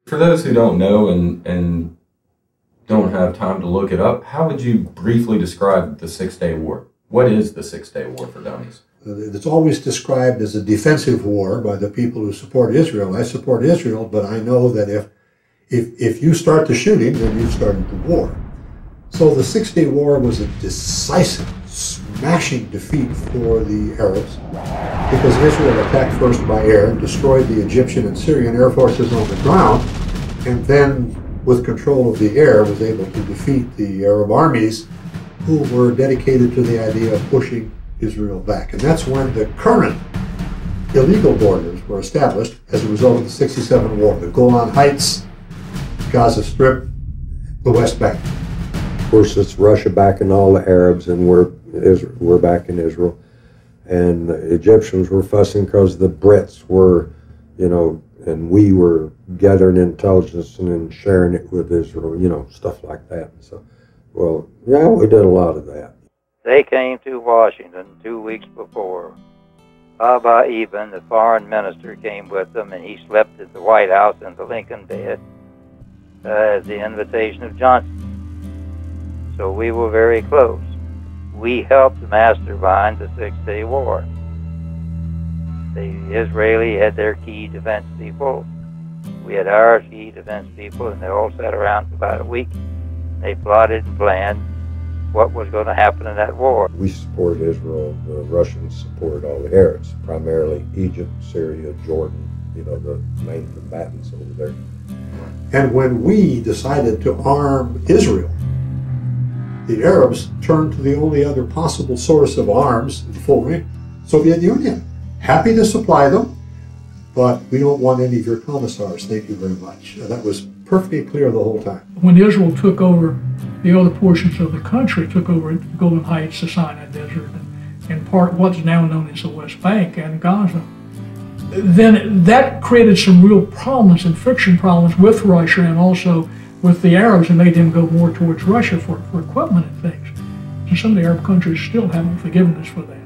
For those who don't know and don't have time to look it up, how would you briefly describe the Six-Day War? What is the Six-Day War for dummies? It's always described as a defensive war by the people who support Israel. I support Israel, but I know that if you start the shooting, then you've started the war. So the Six-Day War was a decisive, smashing defeat for the Arabs because Israel attacked first by air, destroyed the Egyptian and Syrian air forces on the ground, and then with control of the air was able to defeat the Arab armies who were dedicated to the idea of pushing Israel back. And that's when the current illegal borders were established as a result of the '67 war. The Golan Heights, Gaza Strip, the West Bank. Of course, it's Russia backing all the Arabs, and we're backing Israel. And the Egyptians were fussing because the Brits were, and we were gathering intelligence and then sharing it with Israel, stuff like that. So, well, yeah, we did a lot of that. They came to Washington 2 weeks before. Baba Eben, the foreign minister, came with them, and he slept at the White House in the Lincoln bed at the invitation of Johnson. So we were very close. We helped mastermind the Six-Day War. The Israeli had their key defense people. We had our key defense people, and they all sat around for about a week. They plotted and planned what was going to happen in that war. We support Israel. The Russians support all the Arabs, primarily Egypt, Syria, Jordan, the main combatants over there. And when we decided to arm Israel, the Arabs turned to the only other possible source of arms in the full range, Soviet Union. Happy to supply them, but we don't want any of your commissars, thank you very much. That was perfectly clear the whole time. When Israel took over the other portions of the country, took over the Golan Heights, the Sinai Desert, and part what's now known as the West Bank and Gaza, then that created some real problems and friction problems with Russia and also with the Arabs, and made them go more towards Russia for equipment and things. And some of the Arab countries still haven't forgiven us for that.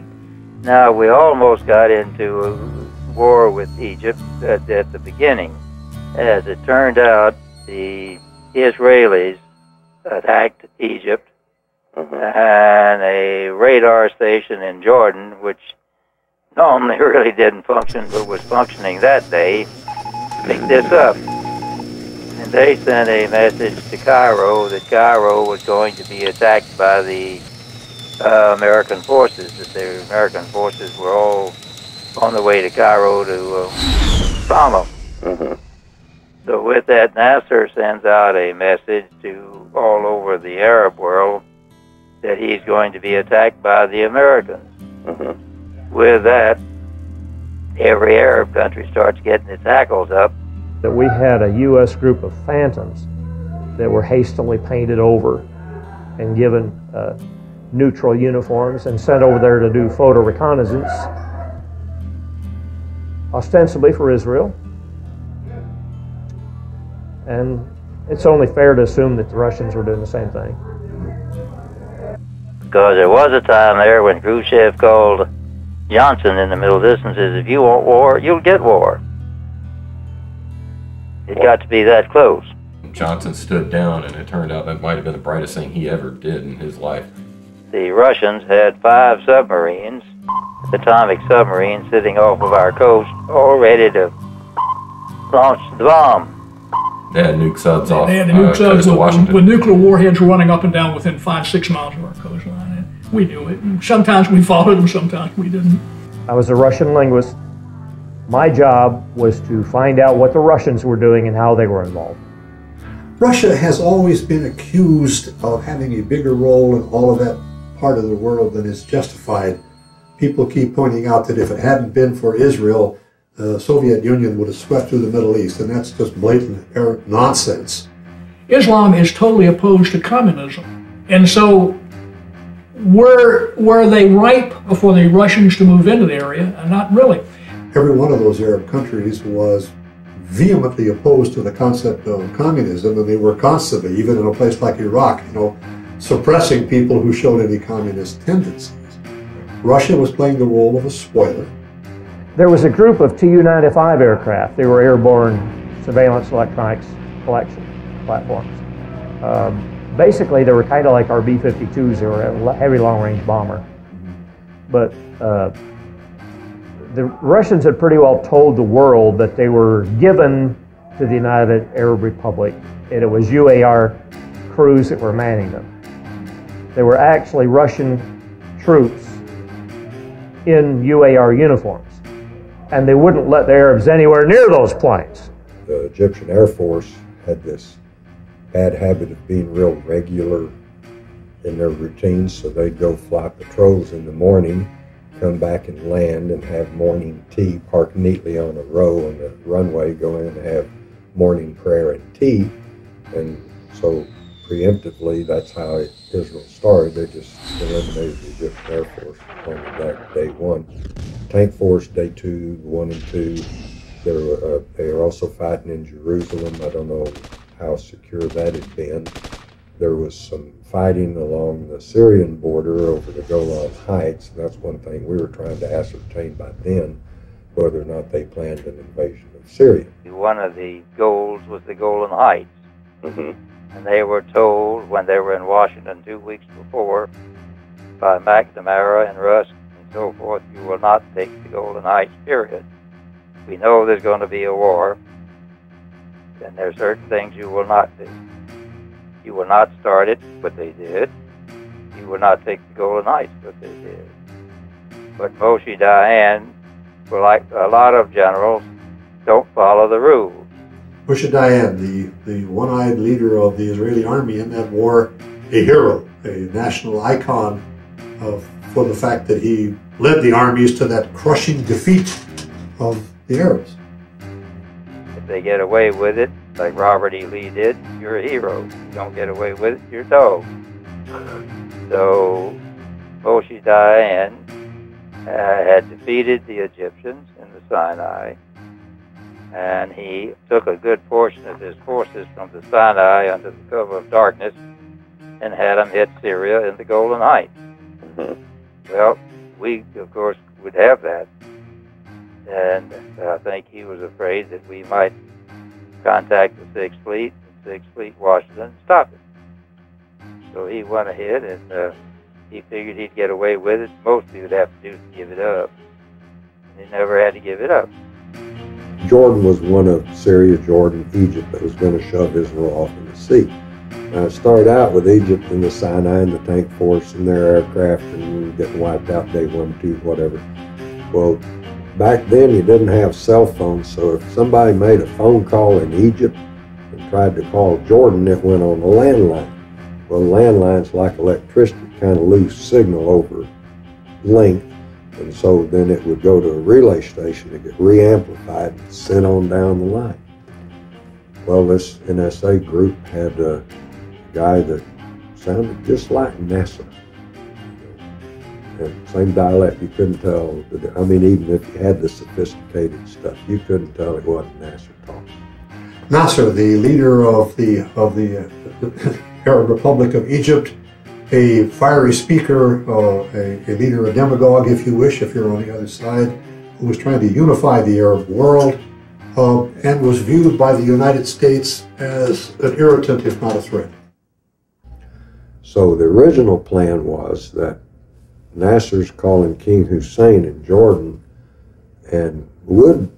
Now, we almost got into a war with Egypt at the beginning. As it turned out, the Israelis attacked Egypt, and a radar station in Jordan, which normally really didn't function but was functioning that day, picked this up. And they sent a message to Cairo that Cairo was going to be attacked by the American forces, that the American forces were all on the way to Cairo to bomb them. So with that, Nasser sends out a message to all over the Arab world that he's going to be attacked by the Americans. With that, every Arab country starts getting its hackles up. That we had a U.S. group of Phantoms that were hastily painted over and given neutral uniforms and sent over there to do photo reconnaissance, ostensibly for Israel. And it's only fair to assume that the Russians were doing the same thing. Because there was a time there when Khrushchev called Johnson in the middle distance, says, if you want war, you'll get war. It got to be that close. Johnson stood down, and it turned out that might have been the brightest thing he ever did in his life. The Russians had 5 submarines, atomic submarines, sitting off of our coast, all ready to launch the bomb. They had nuke subs off. They had the nuke subs Washington. with nuclear warheads running up and down within 5-6 miles of our coastline. And we knew it. Sometimes we followed them, sometimes we didn't. I was a Russian linguist. My job was to find out what the Russians were doing and how they were involved. Russia has always been accused of having a bigger role in all of that part of the world than is justified. People keep pointing out that if it hadn't been for Israel, the Soviet Union would have swept through the Middle East, and that's just blatant Arab nonsense. Islam is totally opposed to communism. And so were they ripe for the Russians to move into the area? Not really. Every one of those Arab countries was vehemently opposed to the concept of communism, and they were constantly, even in a place like Iraq, suppressing people who showed any communist tendencies. Russia was playing the role of a spoiler. There was a group of Tu-95 aircraft. They were airborne surveillance electronics collection platforms. Basically, they were kind of like our B-52s. They were a heavy long-range bomber. But the Russians had pretty well told the world that they were given to the United Arab Republic, and it was UAR crews that were manning them. They were actually Russian troops in UAR uniforms, and they wouldn't let the Arabs anywhere near those planes. The Egyptian Air Force had this bad habit of being real regular in their routines, so they'd go fly patrols in the morning, come back and land and have morning tea, park neatly on a row on the runway, go in and have morning prayer and tea. And so preemptively, that's how Israel started. They just eliminated the Egyptian Air Force on that day one. Tank Force, day 2, 1 and 2. They were also fighting in Jerusalem. I don't know how secure that had been. There was some fighting along the Syrian border over the Golan Heights. That's one thing we were trying to ascertain by then, whether or not they planned an invasion of Syria. One of the goals was the Golan Heights. And they were told when they were in Washington 2 weeks before by McNamara and Rusk and so forth, you will not take the Golan Heights, period. We know there's going to be a war, and there are certain things you will not do. You will not start it, but they did. You will not take the Golan Heights, but they did. But Moshe Dayan, like a lot of generals, don't follow the rules. Moshe Dayan, the one-eyed leader of the Israeli army in that war, a hero, a national icon for the fact that he led the armies to that crushing defeat of the Arabs. If they get away with it, like Robert E. Lee did, you're a hero. If you don't get away with it, you're dog. So Moshe Dayan had defeated the Egyptians in the Sinai, and he took a good portion of his forces from the Sinai under the cover of darkness and had them hit Syria in the Golan Heights. Well, we, of course, would have that. And I think he was afraid that we might contact the 6th Fleet, and 6th Fleet Washington, and stop it. So he went ahead, and he figured he'd get away with it. Most he would have to do is give it up. And he never had to give it up. Jordan was one of Syria, Jordan, Egypt that was going to shove Israel off in the sea. Now, it started out with Egypt and the Sinai and the Tank Force and their aircraft and getting wiped out day 1, 2, whatever. Well, back then you didn't have cell phones, so if somebody made a phone call in Egypt and tried to call Jordan, it went on a landline. Well, landlines, like electricity, kind of lose signal over length. And so then it would go to a relay station to get re-amplified and sent on down the line. Well, this NSA group had a guy that sounded just like NASA. And same dialect, you couldn't tell. I mean, even if you had the sophisticated stuff, you couldn't tell it wasn't Nasser talking. Nasser, the leader of the Arab Republic of Egypt, a fiery speaker, a leader, a demagogue, if you wish, if you're on the other side, who was trying to unify the Arab world, and was viewed by the United States as an irritant, if not a threat. So the original plan was that Nasser's calling King Hussein in Jordan and would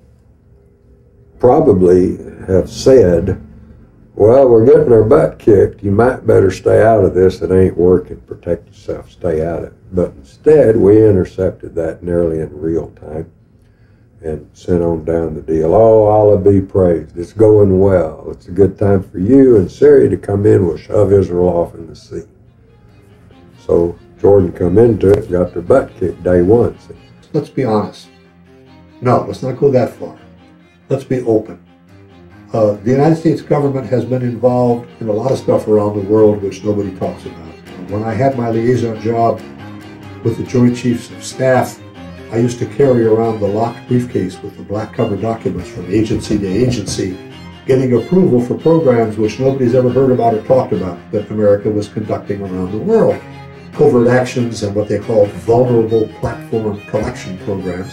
probably have said, well, we're getting our butt kicked. You might better stay out of this. It ain't working. Protect yourself. Stay out of it. But instead, we intercepted that nearly in real time and sent on down the deal. Oh, Allah be praised. It's going well. It's a good time for you and Syria to come in. We'll shove Israel off in the sea. So Jordan come into it, got their butt kicked day 1. Let's be honest. No, let's not go that far. Let's be open. The United States government has been involved in a lot of stuff around the world which nobody talks about. When I had my liaison job with the Joint Chiefs of Staff, I used to carry around the locked briefcase with the black cover documents from agency to agency, getting approval for programs which nobody's ever heard about or talked about that America was conducting around the world. Covert actions and what they call vulnerable platform collection programs.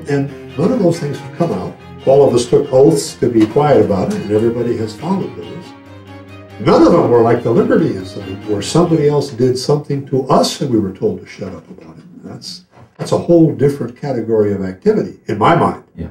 And none of those things have come out. All of us took oaths to be quiet about it, and everybody has followed those. None of them were like the Liberty incident, where somebody else did something to us and we were told to shut up about it. That's a whole different category of activity, in my mind. Yeah.